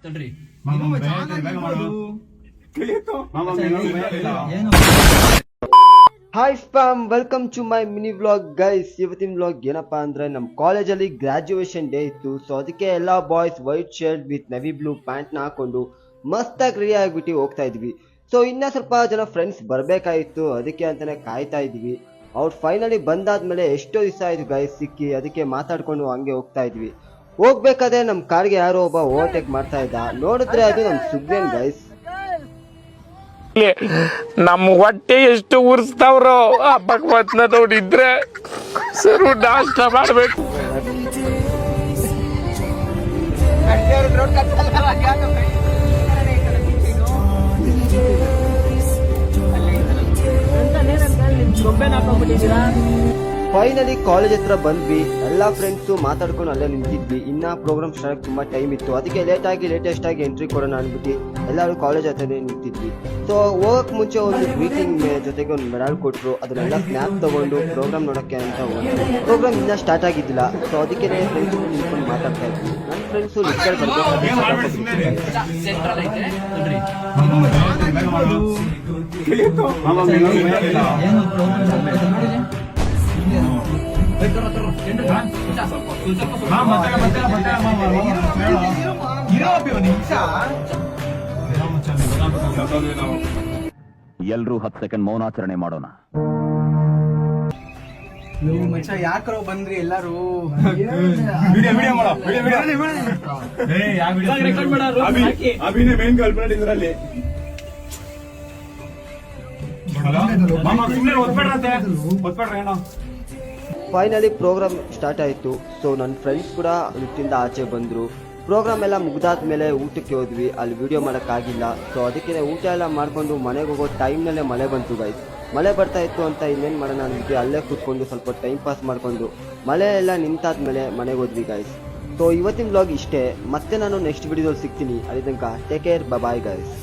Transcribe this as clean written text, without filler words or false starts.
ತಡ್ರಿ hi spam, welcome to my mini vlog guys. ಇವತ್ತಿನ vlog ಏನಪ್ಪಾ ಅಂದ್ರೆ ನಮ್ಮ ಕಾಲೇಜಲ್ಲಿ ಗ್ರಾಜುಯೇಷನ್ ಡೇ ಇತ್ತು. ಸೊ ಅದಕ್ಕೆ ಎಲ್ಲ boys white shirt with navy blue pant ನ ಹಾಕೊಂಡು ಮಸ್ತಾಗಿ ರೆಡಿ ಆಗಿಬಿಟ್ಟು ಹೋಗ್ತಾ ಇದ್ವಿ. ಸೊ ಇನ್ನ ಸ್ವಲ್ಪ ಜನ ಫ್ರೆಂಡ್ಸ್ ಬರಬೇಕಾಗಿತ್ತು, ಅದಕ್ಕೆ ಅಂತಾನೆ ಕಾಯ್ತಾ ಇದ್ವಿ. ಅವ್ರು ಫೈನಲಿ ಬಂದಾದ್ಮೇಲೆ ಎಷ್ಟೋ ದಿವಸ ಆಯ್ತು ಗೈಸ್ ಸಿಕ್ಕಿ, ಅದಕ್ಕೆ ಮಾತಾಡ್ಕೊಂಡು ಹಂಗೆ ಹೋಗ್ತಾ ಇದ್ವಿ. ಹೋಗ್ಬೇಕಾದ್ರೆ ನಮ್ ಕಾರ್ಗೆ ಯಾರೋ ಒಬ್ಬ ಓವರ್ಟೇಕ್ ಮಾಡ್ತಾ ಇದ್ದ. ನೋಡಿದ್ರೆ ಅದು ನಮ್ ಸುಗ್ರೇನ್ ಗೈಸ್. ನಮ್ ಹೊಟ್ಟೆ ಎಷ್ಟು ಉರ್ಸ್ತಾವ್ರೋ ಭಗವತ್ನ ನೋಡಿದ್ರೆ ಸರು ನಾಷ್ಟ ಮಾಡ್ಬೇಕು. ಫೈನಲಿ ಕಾಲೇಜ್ ಹತ್ರ ಬಂದ್ವಿ. ಎಲ್ಲಾ ಫ್ರೆಂಡ್ಸು ಮಾತಾಡ್ಕೊಂಡು ಅಲ್ಲೇ ನಿಂತಿದ್ವಿ. ಇನ್ನ ಪ್ರೋಗ್ರಾಮ್ ಸ್ಟಾರ್ಟ್ ತುಂಬಾ ಟೈಮ್ ಇತ್ತು, ಅದಕ್ಕೆ ಲೇಟೆಸ್ಟ್ ಆಗಿ ಎಂಟ್ರಿ ಕೊಡೋಣ ಅನ್ಬಿಟ್ಟು ಎಲ್ಲರೂ ಕಾಲೇಜ್ ಹತ್ರನೇ ನಿಂತಿದ್ವಿ. ಸೊ ಹೋಗಕ್ ಮುಂಚೆ ಒಂದು ಗ್ರೀಟಿಂಗ್ ಜೊತೆಗೆ ಒಂದು ಮೆಡಲ್ ಕೊಟ್ರು. ಅದನ್ನೆಲ್ಲ ಸ್ನ್ಯಾಪ್ ತಗೊಂಡು ಪ್ರೋಗ್ರಾಮ್ ನೋಡಕ್ಕೆ ಅಂತ ಹೋಗಿ. ಪ್ರೋಗ್ರಾಮ್ ಇನ್ನ ಸ್ಟಾರ್ಟ್ ಆಗಿದ್ದಿಲ್ಲ, ಸೊ ಅದಕ್ಕೆ ಫ್ರೆಂಡ್ಸ್ ನಿಂತ್ಕೊಂಡು ಮಾತಾಡ್ತಾ ಇದ್ವಿ. ನನ್ನ ಫ್ರೆಂಡ್ಸು ಲಿಸ್ಟರ್ ಸೆಂಟ್ರಲ್ ಐತೆ ತಡ್ರಿ ಎಲ್ರೂ 10 ಸೆಕೆಂಡ್ ಮೌನಾಚರಣೆ ಮಾಡೋಣ. ಯಾಕರೋ ಬಂದ್ರಿ ಎಲ್ಲಾರು? ಫೈನಲಿ ಪ್ರೋಗ್ರಾಮ್ ಸ್ಟಾರ್ಟ್ ಆಯಿತು. ಸೊ ನನ್ನ ಫ್ರೆಂಡ್ಸ್ ಕೂಡ ಲಿಫ್ಟಿಂದ ಆಚೆ ಬಂದರು. ಪ್ರೋಗ್ರಾಮ್ ಎಲ್ಲ ಮುಗ್ದಾದ್ಮೇಲೆ ಊಟಕ್ಕೆ ಹೋದ್ವಿ. ಅಲ್ಲಿ ವಿಡಿಯೋ ಮಾಡೋಕ್ಕಾಗಿಲ್ಲ. ಸೊ ಅದಕ್ಕೆ ಊಟ ಎಲ್ಲ ಮಾಡಿಕೊಂಡು ಮನೆಗೆ ಹೋಗೋ ಟೈಮ್ನಲ್ಲೇ ಮಳೆ ಬಂತು ಗೈಸ್. ಮಳೆ ಬರ್ತಾ ಇತ್ತು ಅಂತ ಇನ್ನೇನು ಮಾಡೋಣ ಅಂದ್ಬಿಟ್ಟು ಅಲ್ಲೇ ಕೂತ್ಕೊಂಡು ಸ್ವಲ್ಪ ಟೈಮ್ ಪಾಸ್ ಮಾಡಿಕೊಂಡು ಮಳೆ ಎಲ್ಲ ನಿಂತಾದ್ಮೇಲೆ ಮನೆಗೆ ಹೋದ್ವಿ ಗೈಸ್. ಸೊ ಇವತ್ತಿನ ವ್ಲಾಗ್ ಇಷ್ಟೇ. ಮತ್ತೆ ನಾನು ನೆಕ್ಸ್ಟ್ ವಿಡಿಯೋದಲ್ಲಿ ಸಿಗ್ತೀನಿ. ಅಲ್ಲಿ ತನಕ ಟೇಕ್ ಕೇರ್, ಬಾಯ್ ಗೈಸ್.